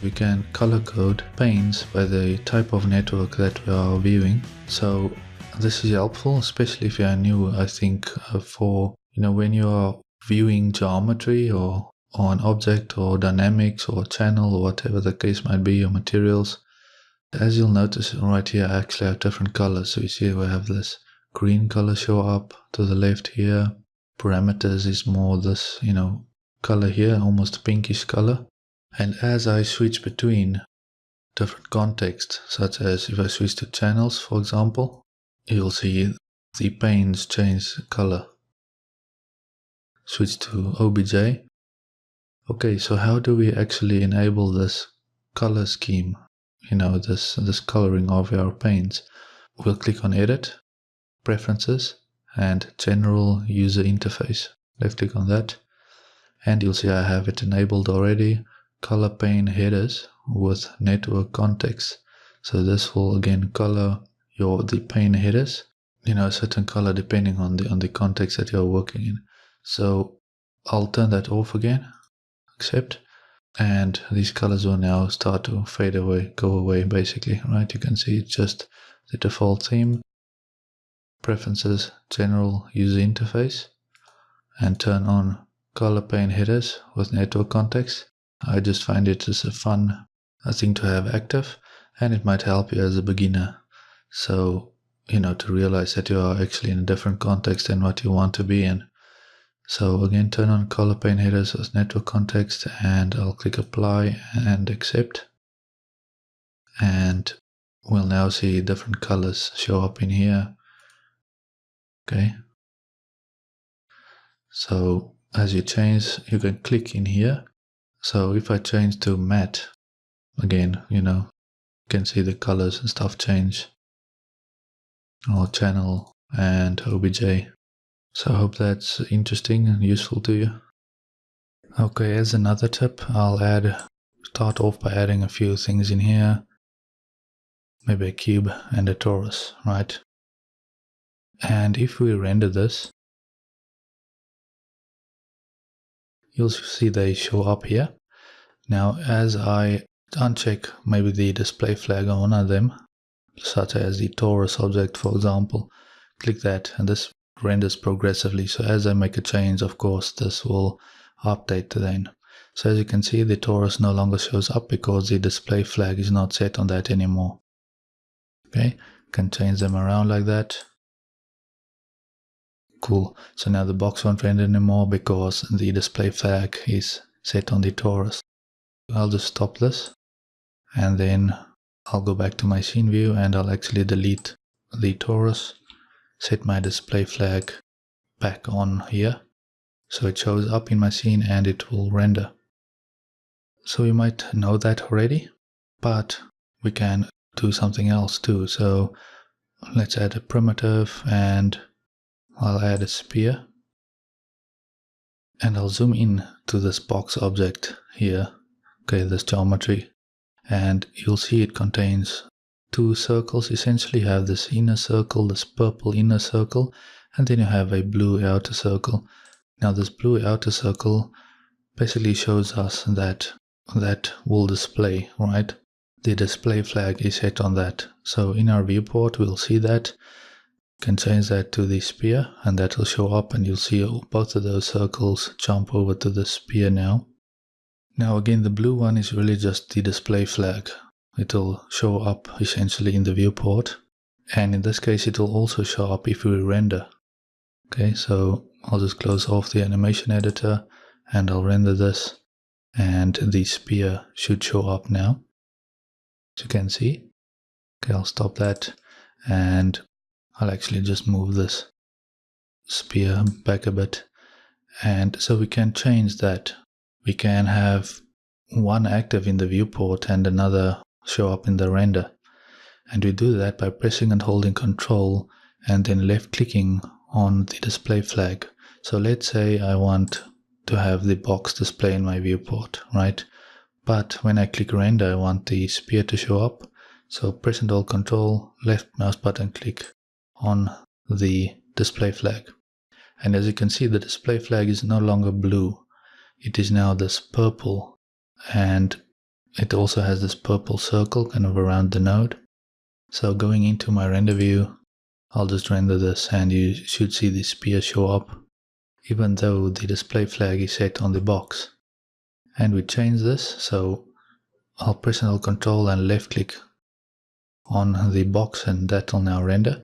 We can color code panes by the type of network that we are viewing. So this is helpful, especially if you are new, I think, for when you are viewing geometry or an object or dynamics or channel or whatever the case might be, or materials. As you'll notice right here, I actually have different colors. So you see we have this green color show up to the left here. Parameters is more this, color here, almost pinkish color. And as I switch between different contexts, such as if I switch to channels, for example, you'll see the panes change color. Switch to OBJ. Okay, so how do we actually enable this color scheme? This coloring of our panes. We'll click on Edit, Preferences, and General User Interface. Left click on that, and you'll see I have it enabled already. Color pane headers with network context. So this will again color the pane headers, a certain color depending on the context that you're working in. So I'll turn that off again, accept, and these colors will now start to fade away, go away basically, right? You can see it's just the default theme, preferences, general user interface, and turn on color pane headers with network context. I just find it as a fun thing to have active, and it might help you as a beginner. So, to realize that you are actually in a different context than what you want to be in. So again, turn on color pane headers with network context, and I'll click apply and accept. And we'll now see different colors show up in here. Okay. So as you change, you can click in here. So if I change to matte, again, you can see the colors and stuff change. Or channel and OBJ. So I hope that's interesting and useful to you. Okay, as another tip, I'll start off by adding a few things in here. Maybe a cube and a torus, right? And if we render this, you'll see they show up here. Now, as I uncheck maybe the display flag on one of them, such as the torus object, for example, click that, and this renders progressively. So as I make a change, of course, this will update then. So as you can see, the torus no longer shows up because the display flag is not set on that anymore. Okay, can change them around like that. Cool. So now the box won't render anymore because the display flag is set on the torus. I'll just stop this, and then I'll go back to my scene view, and I'll actually delete the torus, set my display flag back on here, so it shows up in my scene and it will render. So you might know that already, but we can do something else too. So let's add a primitive, and I'll add a sphere, and I'll zoom in to this box object here, okay, this geometry, and you'll see it contains two circles. Essentially you have this inner circle, this purple inner circle, and then you have a blue outer circle. Now this blue outer circle basically shows us that will display, right? The display flag is set on that. So in our viewport we'll see that. You can change that to the sphere, and that will show up, and you'll see both of those circles jump over to the sphere now. Now again, the blue one is really just the display flag. It will show up essentially in the viewport, and in this case it will also show up if we render. Okay, so I'll just close off the animation editor and I'll render this, and the sphere should show up now, as you can see. Okay, I'll stop that, and I'll actually just move this sphere back a bit. And so we can change that. We can have one active in the viewport and another show up in the render. And we do that by pressing and holding Control and then left clicking on the display flag. So let's say I want to have the box display in my viewport, right? But when I click render, I want the sphere to show up. So press and hold Control, left mouse button click on the display flag. And as you can see, the display flag is no longer blue. It is now this purple, and it also has this purple circle kind of around the node. So going into my render view, I'll just render this and you should see the spear show up, even though the display flag is set on the box. And we change this, so I'll press and hold Control and left click on the box and that will now render.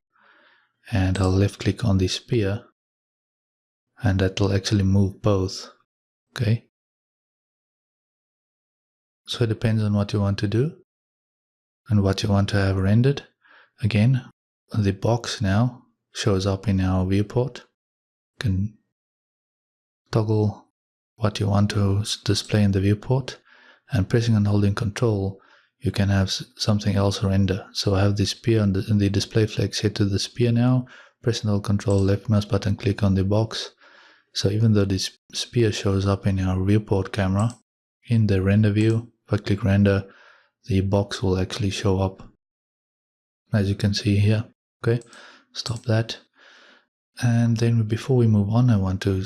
And I'll left click on the spear and that will actually move both. Okay. So it depends on what you want to do and what you want to have rendered. Again, the box now shows up in our viewport. You can toggle what you want to display in the viewport, and pressing and holding Control you can have something else render. So I have the spear and the display flag set to the spear now. Press and hold Control, left mouse button, click on the box. So even though this spear shows up in our viewport camera, in the render view, if I click render, the box will actually show up, as you can see here. Okay, stop that. And then before we move on, I want to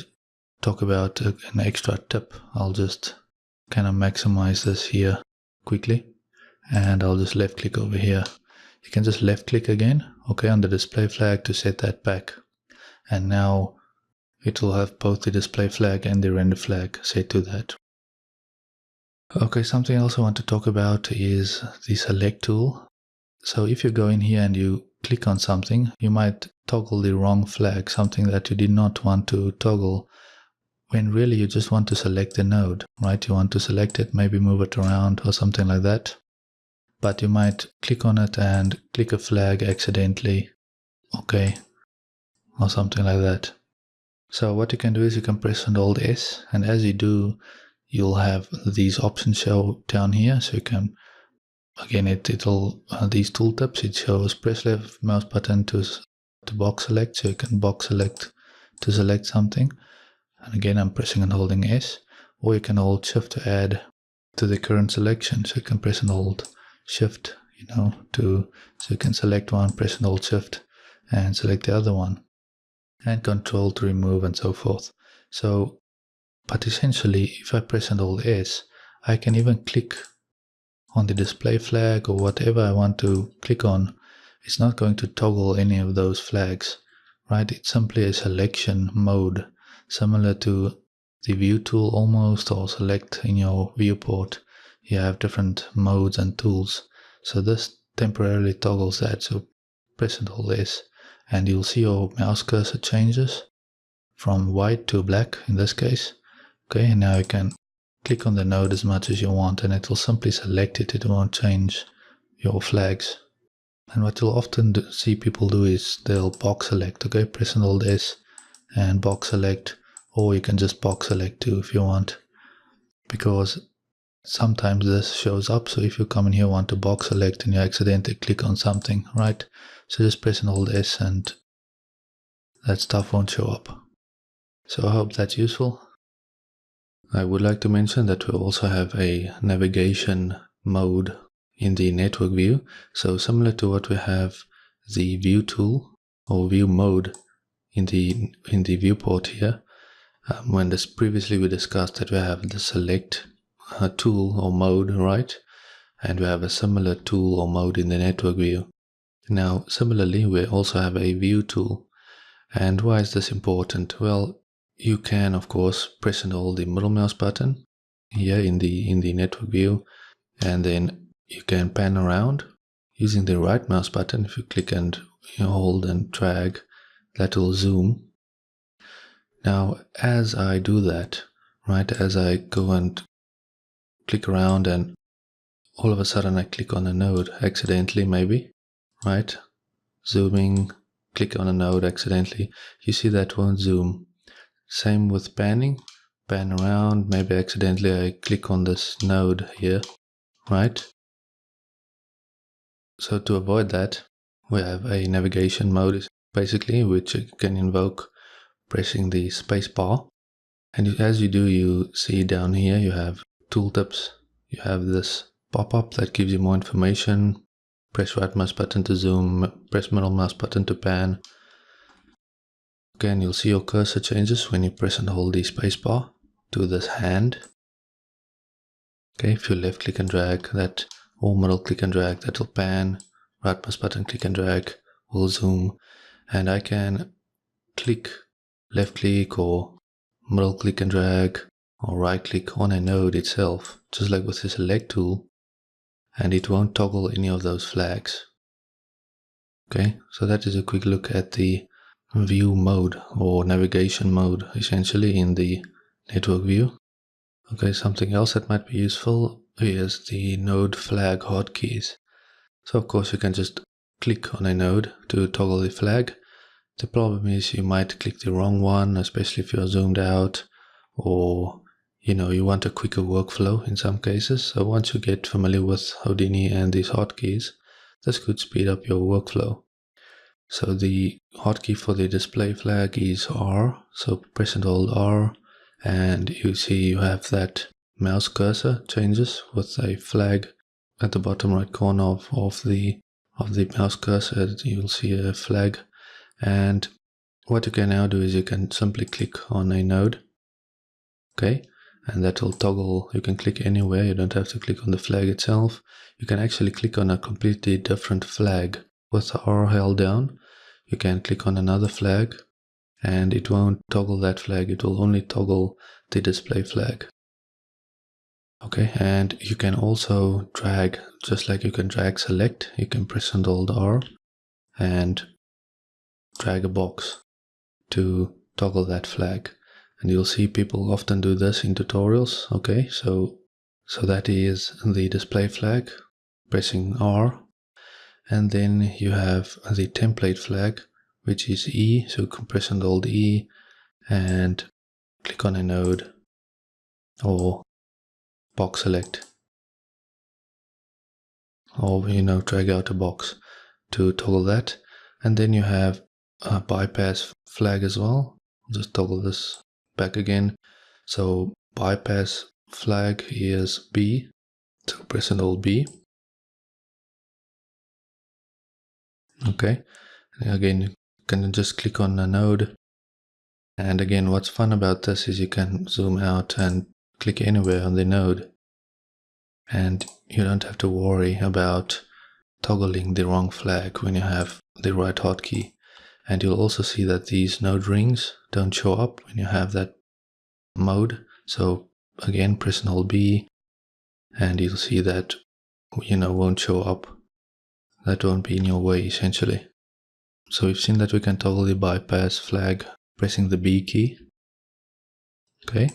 talk about an extra tip. I'll just kind of maximize this here quickly, and I'll just left click over here. You can just left click again, okay, on the display flag to set that back. And now it will have both the display flag and the render flag set to that. Okay, something else I want to talk about is the select tool. So if you go in here and you click on something, you might toggle the wrong flag, something that you did not want to toggle, when really you just want to select the node, right? You want to select it, maybe move it around or something like that. But you might click on it and click a flag accidentally, okay, or something like that. So what you can do is you can press and hold S, and as you do, you'll have these options show down here. So you can, again, it'll these tooltips, it shows press left mouse button to box select, so you can box select to select something. And again, I'm pressing and holding S, or you can hold Shift to add to the current selection. So you can press and hold Shift, so you can select one, press and hold Shift, and select the other one, and Control to remove, and so forth. So, but essentially, if I press and hold S, I can even click on the display flag or whatever I want to click on. It's not going to toggle any of those flags, right? It's simply a selection mode, similar to the view tool almost, or select in your viewport. You have different modes and tools. So this temporarily toggles that. So press and hold S, and you'll see your mouse cursor changes from white to black in this case. Okay, and now you can click on the node as much as you want, and it will simply select it. It won't change your flags. And what you'll often see people do is they'll box select. Okay, press and hold S and box select, or you can just box select too if you want, because sometimes this shows up. So if you come in here, want to box select, and you accidentally click on something, right? So just press and hold S and that stuff won't show up. So I hope that's useful. I would like to mention that we also have a navigation mode in the network view. So similar to what we have the view tool or view mode in the viewport here, when this previously we discussed that we have the select tool or mode, right? And we have a similar tool or mode in the network view. Now, similarly, we also have a view tool. And why is this important? Well, you can, of course, press and hold the middle mouse button here in the network view, and then you can pan around using the right mouse button. If you click and hold and drag, that will zoom. Now, as I do that, right, as I go and click around and all of a sudden I click on a node accidentally, maybe, right? Zooming, click on a node accidentally, you see that won't zoom. Same with panning, pan around, maybe accidentally I click on this node here, right? So to avoid that, we have a navigation mode, basically, which you can invoke pressing the space bar. And as you do, you see down here, you have tooltips, you have this pop-up that gives you more information. Press right mouse button to zoom, press middle mouse button to pan. Again, you'll see your cursor changes when you press and hold the spacebar to this hand. Okay, if you left click and drag that, or middle click and drag, that will pan. Right mouse button click and drag will zoom, and I can click, left click or middle click and drag or right click on a node itself, just like with the select tool, and it won't toggle any of those flags. Okay, so that is a quick look at the view mode or navigation mode essentially in the network view. Okay, something else that might be useful is the node flag hotkeys. So of course you can just click on a node to toggle the flag. The problem is you might click the wrong one, especially if you're zoomed out, or you want a quicker workflow in some cases. So once you get familiar with Houdini and these hotkeys, this could speed up your workflow. So the hotkey for the display flag is R, so press and hold R, and you see you have that mouse cursor changes with a flag at the bottom right corner of the mouse cursor. You'll see a flag, and what you can now do is you can simply click on a node, okay, and that will toggle. You can click anywhere, you don't have to click on the flag itself. You can actually click on a completely different flag with R held down. You can click on another flag and it won't toggle that flag, it will only toggle the display flag. Okay, and you can also drag, just like you can drag select, you can press and hold R and drag a box to toggle that flag. And you'll see people often do this in tutorials. Okay, so that is the display flag, pressing R, and then you have the template flag, which is E, so you can press and hold E and click on a node or box select, or drag out a box to toggle that. And then you have a bypass flag as well. I'll just toggle this back again. So bypass flag is B, so press and hold B. Okay, and again you can just click on a node, and again what's fun about this is you can zoom out and click anywhere on the node, and you don't have to worry about toggling the wrong flag when you have the right hotkey. And you'll also see that these node rings don't show up when you have that mode. So again, press and hold B, and you'll see that won't show up. That won't be in your way essentially. So we've seen that we can toggle the bypass flag pressing the B key. Okay.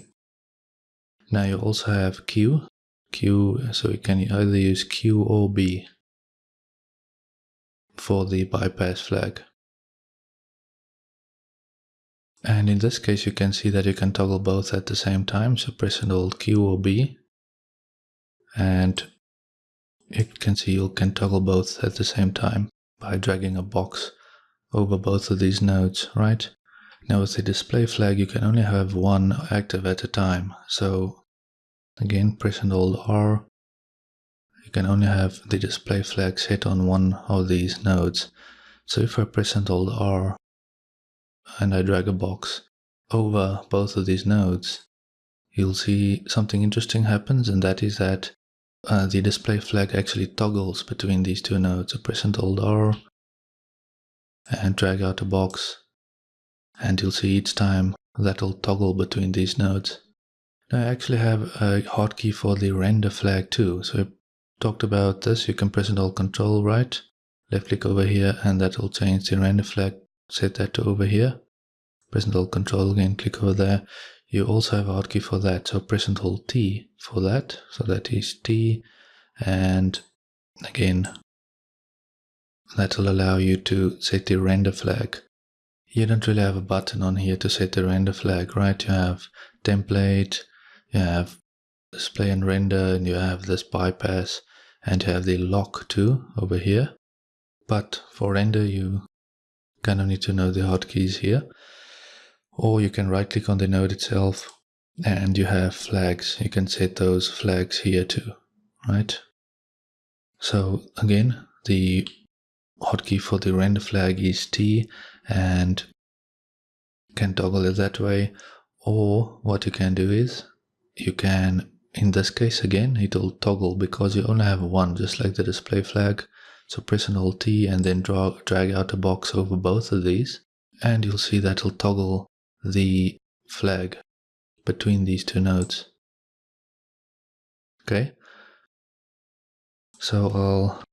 Now you also have Q, so you can either use Q or B for the bypass flag. And in this case you can see that you can toggle both at the same time, so press and hold Q or B, and you can see you can toggle both at the same time by dragging a box over both of these nodes, right? Now with the display flag you can only have one active at a time, so again press and hold R. You can only have the display flag set on one of these nodes. So if I press and hold R and I drag a box over both of these nodes, you'll see something interesting happens, and that is that the display flag actually toggles between these two nodes. So press and hold R and drag out a box, and you'll see each time that'll toggle between these nodes. Now I actually have a hotkey for the render flag too. So I talked about this. You can press and hold Control right, left click over here, and that will change the render flag. Set that to over here. Press and hold Control again, click over there. You also have a hotkey for that, so press and hold T for that. So that is T, and again that will allow you to set the render flag. You don't really have a button on here to set the render flag, right? You have template, you have display and render, and you have this bypass, and you have the lock too over here. But for render you kind of need to know the hotkeys here, or you can right click on the node itself and you have flags. You can set those flags here too, right? So again, the hotkey for the render flag is T, and you can toggle it that way. Or what you can do is you can in this case again it will toggle because you only have one, just like the display flag. So press and hold T and then drag out a box over both of these, and you'll see that will toggle the flag between these two nodes. Okay, so I'll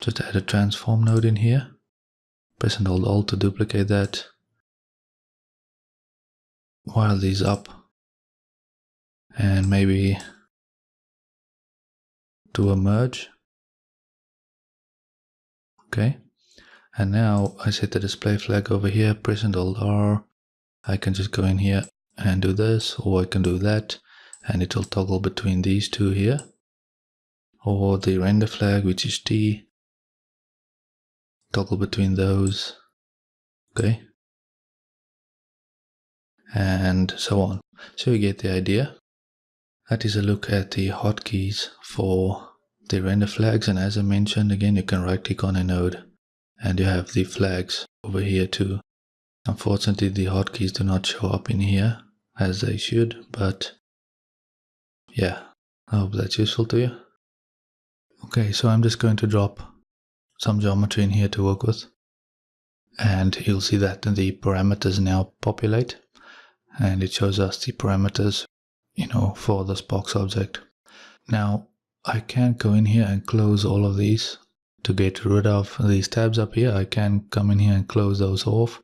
just add a transform node in here. Press and hold Alt to duplicate that. While these up, and maybe do a merge. Okay, and now I set the display flag over here, press and hold R. I can just go in here and do this, or I can do that, and it will toggle between these two here. Or the render flag, which is T, toggle between those. Okay, and so on. So you get the idea. That is a look at the hotkeys for the render flags, and as I mentioned again, you can right click on a node and you have the flags over here too. Unfortunately, the hotkeys do not show up in here as they should, but yeah, I hope that's useful to you. Okay, so I'm just going to drop some geometry in here to work with, and you'll see that the parameters now populate, and it shows us the parameters, for this box object. Now I can go in here and close all of these to get rid of these tabs up here. I can come in here and close those off.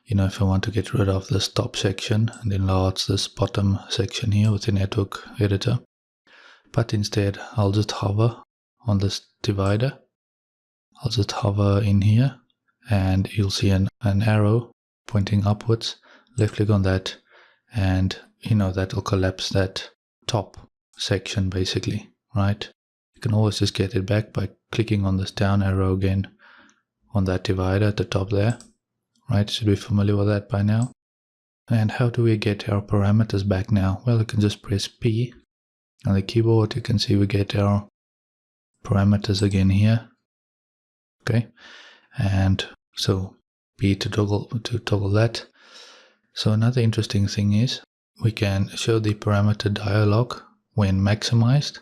If I want to get rid of this top section and enlarge this bottom section here with the network editor. But instead, I'll just hover on this divider. I'll just hover in here and you'll see an arrow pointing upwards. Left click on that, and that will collapse that top section basically, right? You can always just get it back by clicking on this down arrow again on that divider at the top there, right? Should be familiar with that by now. And how do we get our parameters back now? Well, you can just press P on the keyboard. You can see we get our parameters again here. Okay, and so P to toggle that. So another interesting thing is we can show the parameter dialog when maximized.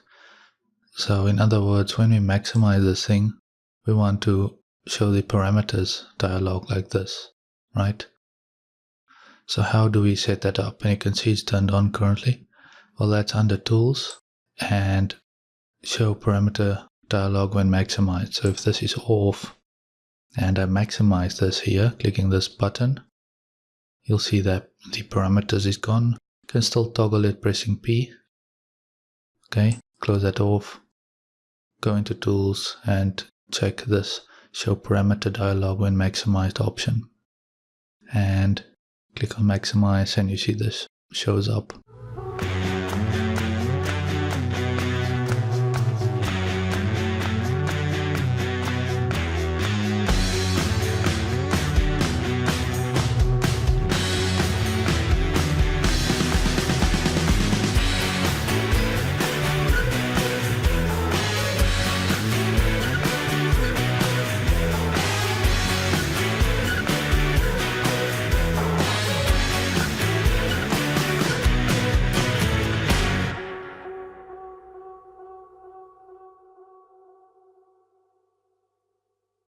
So in other words, when we maximize this thing, we want to show the parameters dialog like this, right? So how do we set that up? And you can see it's turned on currently. Well, that's under Tools and Show Parameter Dialog when maximized. So if this is off and I maximize this here, clicking this button, you'll see that the parameters is gone. You can still toggle it pressing P. Okay, close that off. Go into Tools and check this Show Parameter Dialog when maximized option. And click on maximize and you see this shows up.